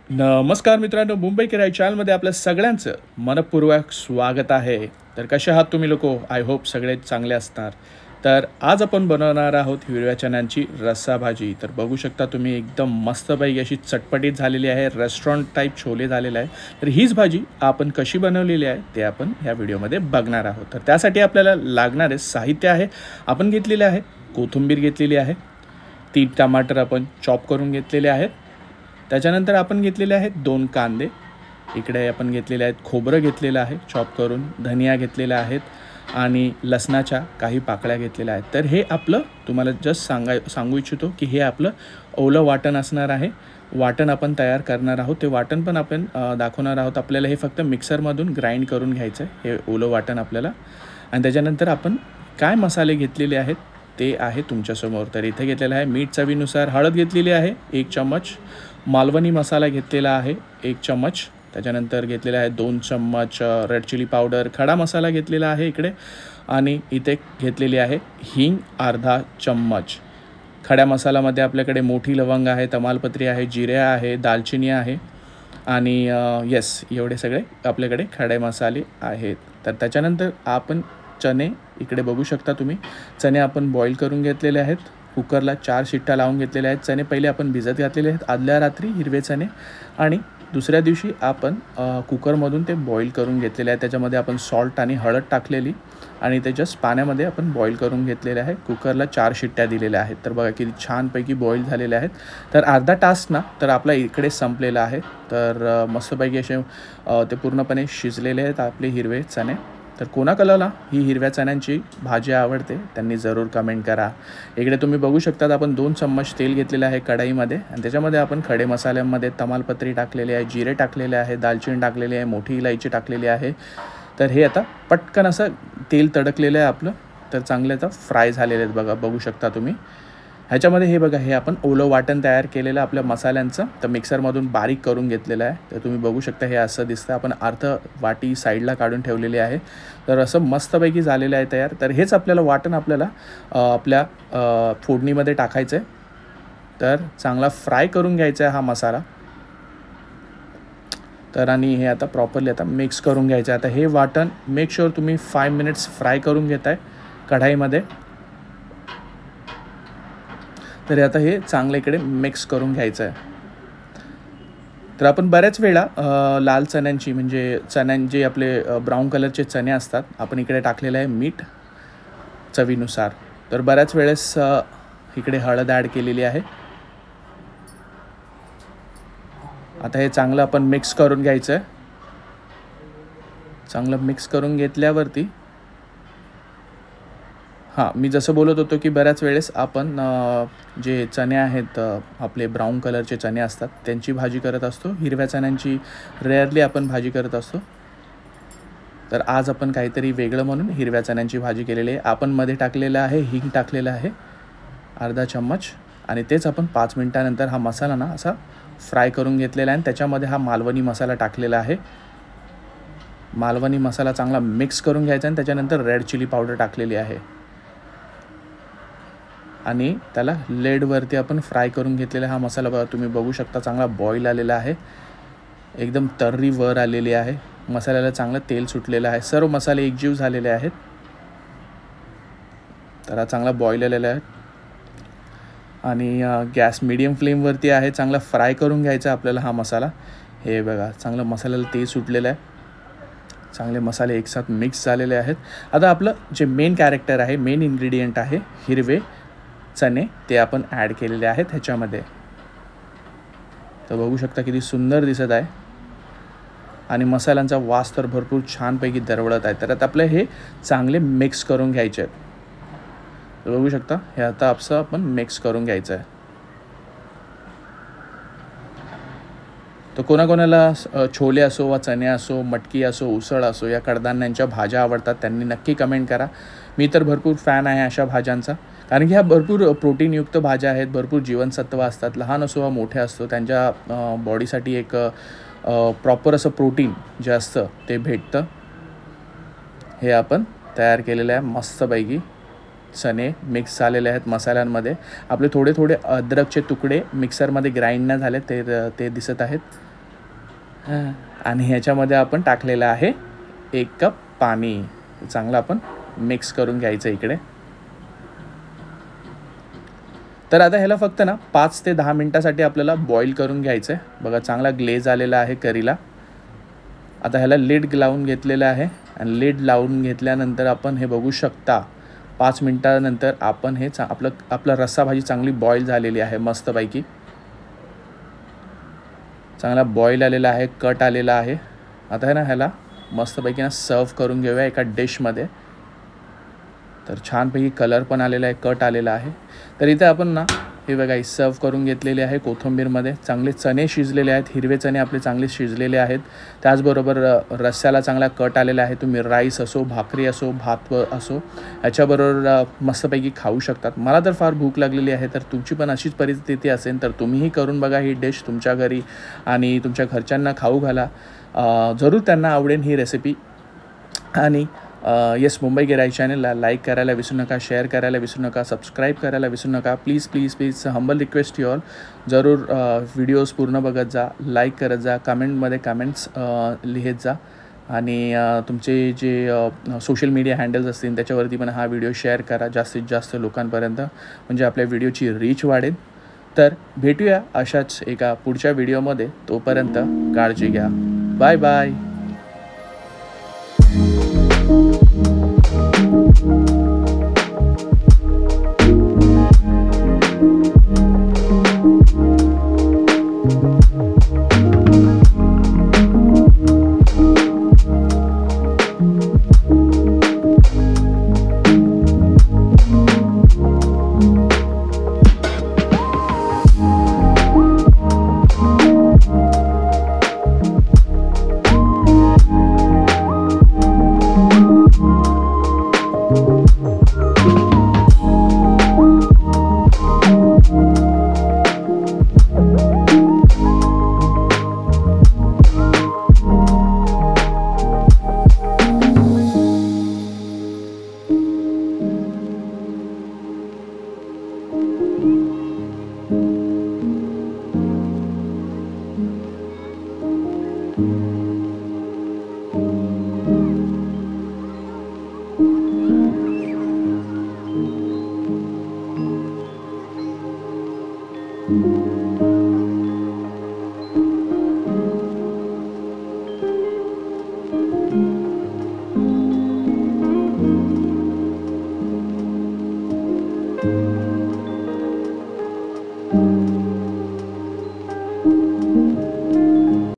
नमस्कार मित्रांनो, मुंबई किराय चॅनलमध्ये आपल्या सगळ्यांचं मनपूर्वक स्वागत आहे. तर कसे आहात तुम्ही लोक? आय होप सगळे चांगले असणार. तर आज आपण बनवणार आहोत हिरव्या चण्यांची रस्सा भाजी. तर बघू शकता तुम्ही एकदम मस्तपैकी अशी चटपटीत झालेली आहे, रेस्टॉरंट टाईप छोले झालेलं आहे. तर हीच भाजी आपण कशी बनवलेली आहे ते आपण ह्या व्हिडिओमध्ये बघणार आहोत. तर त्यासाठी आपल्याला लागणारे साहित्य आहे, आपण घेतलेले आहे कोथिंबीर घेतलेली आहे, 3 टमाटर आपण चॉप करून घेतलेले आहेत. त्याच्यानंतर आपण घेतलेले आहेत 2 कांदे, इकडे आपण घेतलेले आहेत खोबरं घेतलेलं आहे चॉप करून, धनिया घेतलेला आहेत आणि लसणाच्या काही पाकळ्या घेतलेल्या आहेत. तर हे आपलं तुम्हाला जस्ट सांगू इच्छितो की हे आपलं ओलं वाटण असणार आहे. वाटण आपण तयार करणार आहोत, ते वाटण पण आपण दाखवणार आहोत. आपल्याला हे फक्त मिक्सरमधून ग्राइंड करून घ्यायचं आहे हे ओलं वाटण आपल्याला. आणि त्याच्यानंतर आपण काय मसाले घेतलेले आहेत ते आहे तुमच्यासमोर. तर इथे घेतलेलं आहे मीठ चवीनुसार, हळद घेतलेली आहे 1 चम्मच, मालवणी मसाला घेतलेला आहे 1 चम्मच, त्याच्यानंतर घेतलेला आहे 2 चम्मच रेड चिली पावडर, खडा मसाला घेतलेला आहे इकडे, आणि इथे घेतलेली आहे हिंग अर्धा चम्मच. खड्या मसाल्यामध्ये आपल्याकडे मोठी लवंग आहे, तमालपत्री आहे, जिरे आहे, दालचिनी आहे आणि येस एवढे सगळे आपल्याकडे खडे मसाले आहेत. तर त्याच्यानंतर आपण चणे इकडे बघू शकता तुम्ही, चणे आपण बॉईल करून घेतलेले आहेत. कुकरला 4 शिट्ट्या लावून घेतलेल्या आहेत. चणे पहिले आपण भिजत घातलेले आहेत आदल्या रात्री, हिरवे चणे, आणि दुसऱ्या दिवशी आपण कुकरमधून ते बॉईल करून घेतलेले आहे. त्याच्यामध्ये आपण सॉल्ट आणि हळद टाकलेली आणि ते जस्ट पाण्यामध्ये आपण बॉईल करून घेतलेले आहे. कुकरला 4 शिट्ट्या दिलेल्या आहेत. तर बघा किती छानपैकी बॉईल झालेले आहेत. तर अर्धा टास्क ना तर आपला इकडे संपलेला आहे. तर मस्तपैकी असे ते पूर्णपणे शिजलेले आहेत आपले हिरवे चणे. तर कोणाकोणाला ही हिरव्या चण्यांची भाजी आवडते त्यांनी जरूर कमेंट करा. इकडे तुम्ही बघू शकतात आपण 2 चम्मच तेल घेतलेलं आहे कढईमध्ये, आणि त्याच्यामध्ये आपण खडे मसाल्यांमध्ये तमालपत्री टाकलेली आहे, जिरे टाकलेले आहे, दालचिनी टाकलेली आहे, मोठी इलायची टाकलेली आहे. तर हे आता पटकन असं तेल तडकलेलं आहे आपलं. तर चांगले आता फ्राय झालेले आहेत बघा, बघू शकता तुम्ही. ह्याच्यामध्ये हे बघा, हे आपण ओलं वाटण तयार केलेलं आपल्या मसाल्यांचं, तर मिक्सरमधून बारीक करून घेतलेलं आहे. तर तुम्ही बघू शकता हे असं दिसतं. आपण अर्ध वाटी साईडला काढून ठेवलेली आहे. तर असं मस्तपैकी झालेलं आहे तयार. तर हेच आपल्याला वाटण आपल्याला आपल्या फोडणीमध्ये टाकायचं आहे. तर चांगला फ्राय करून घ्यायचा आहे हा मसाला. तर आणि हे आता प्रॉपरली आता मिक्स करून घ्यायचं आहे. आता हे वाटण मेक शुअर तुम्ही 5 मिनिट्स फ्राय करून घेताय कढाईमध्ये. तर आता हे चांगलं इकडे मिक्स करून घ्यायचं आहे. तर आपण बऱ्याच वेळा लाल चण्यांची म्हणजे जे आपले ब्राऊन कलरचे चणे असतात, आपण इकडे टाकलेलं आहे मीठ चवीनुसार. तर बऱ्याच वेळेस इकडे हळद ॲड केलेली आहे. आता हे चांगलं आपण मिक्स करून घ्यायचं आहे. चांगलं मिक्स करून घेतल्यावरती मी जसं बोलत होतो की बऱ्याच वेळेस आपण जे चणे आहेत आपले ब्राऊन कलरचे चणे असतात त्यांची भाजी करत असतो. हिरव्या चण्यांची रेअरली आपण भाजी करत असतो. तर आज आपण काहीतरी वेगळं म्हणून हिरव्या चण्यांची भाजी केलेली आहे. आपण मध्ये टाकलेलं आहे हिंग टाकलेलं आहे अर्धा चम्मच, आणि तेच आपण 5 मिनिटानंतर हा मसाला ना असा फ्राय करून घेतलेला आहे. आणि त्याच्यामध्ये हा मालवणी मसाला टाकलेला आहे. मालवणी मसाला चांगला मिक्स करून घ्यायचा आणि त्याच्यानंतर रेड चिली पावडर टाकलेली आहे आणि त्याला लेडवरती आपण फ्राय करून घेतलेला हा मसाला बघा तुम्ही बघू शकता चांगला बॉईल आलेला आहे, एकदम तर्री वर आलेली आहे, मसाल्याला चांगलं तेल सुटलेलं आहे, सर्व मसाले एकजीव झालेले आहेत. तर हा चांगला बॉईल आलेला आहे आणि गॅस मीडियम फ्लेमवरती आहे. चांगला फ्राय करून घ्यायचा आपल्याला हा मसाला. हे बघा चांगलं मसाल्याला तेल सुटलेलं आहे, चांगले मसाले एकसाथ मिक्स झालेले आहेत. आता आपलं जे मेन कॅरेक्टर आहे, मेन इन्ग्रेडियंट आहे हिरवे चणे, ते आपण ॲड केलेले आहेत ह्याच्यामध्ये. तर बघू शकता किती सुंदर दिसत आहे आणि मसाल्यांचा वास तर भरपूर छानपैकी दरवळत आहे. तर आता आपलं हे चांगले मिक्स करून घ्यायचे आहेत. तर बघू शकता हे आता आपण मिक्स करून घ्यायचं आहे. तर कोणाकोणाला छोले असो वा चणे असो, मटकी असो, उसळ असो, या कडधान्यांच्या भाज्या आवडतात त्यांनी नक्की कमेंट करा. मी तर भरपूर फॅन आहे अशा भाज्यांचा, कारण की ह्या भरपूर प्रोटीनयुक्त भाज्या आहेत, भरपूर जीवनसत्व असतात. लहान असो वा मोठे असतो त्यांच्या बॉडीसाठी एक प्रॉपर असं प्रोटीन जे असतं ते भेटतं. हे आपण तयार केलेलं आहे मस्तपैकी. चणे मिक्स झालेले आहेत मसाल्यांमध्ये. आपले थोडे थोडे अद्रकचे तुकडे मिक्सरमध्ये ग्राइंड नाही झाले ते दिसत आहेत. आणि ह्याच्यामध्ये आपण टाकलेलं आहे 1 कप पाणी. चांगलं आपण मिक्स करून घ्यायचं इकडे. तर आता ह्याला फक्त ना 5 ते 10 मिनटासाठी आपल्याला बॉईल करून घ्यायचं आहे. बघा चांगला ग्लेज आलेला आहे करीला. आता ह्याला लिड लावून घेतलेलं आहे आणि लिड लावून घेतल्यानंतर आपण हे बघू शकता 5 मिनटानंतर आपण हे आपलं रस्सा भाजी चांगली बॉईल झालेली आहे मस्तपैकी. चांगला बॉईल आलेला आहे, कट आलेला आहे. आता आहे ना ह्याला मस्तपैकी ना सर्व करून घेऊया एका डिशमध्ये. तर छानपैकी कलर पण आलेला आहे, कट आलेला आहे. तर इथे आपण ना हे बघा सर्व करून घेतलेले आहे कोथिंबीरमध्ये. चांगले चणे शिजलेले आहेत, हिरवे चणे आपले चांगले शिजलेले आहेत. त्याचबरोबर रस्स्याला चांगला कट आलेला आहे. तुम्ही राईस असो, भाकरी असो, भात असो ह्याच्याबरोबर मस्तपैकी खाऊ शकतात. मला तर फार भूक लागलेली आहे. तर तुमची पण अशीच परिस्थिती असेल तर तुम्हीही करून बघा ही डिश तुमच्या घरी आणि तुमच्या घरच्यांना खाऊ घाला. जरूर त्यांना आवडेल ही रेसिपी. आणि येस मुंबई गिराईक चॅनलला लाईक करायला विसरू नका, शेअर करायला विसरू नका, सबस्क्राईब करायला विसरू नका. Please please please humble request you all. जरूर व्हिडिओज पूर्ण बघत जा, लाईक करत जा, कमेंटमध्ये कमेंट्स लिहित जा. आणि तुमचे जे सोशल मीडिया हँडल्स असतील त्याच्यावरती पण हा व्हिडिओ शेअर करा जास्तीत जास्त लोकांपर्यंत, म्हणजे आपल्या व्हिडिओची रीच वाढेल. तर भेटूया अशाच एका पुढच्या व्हिडिओमध्ये. तोपर्यंत काळजी घ्या. Bye bye.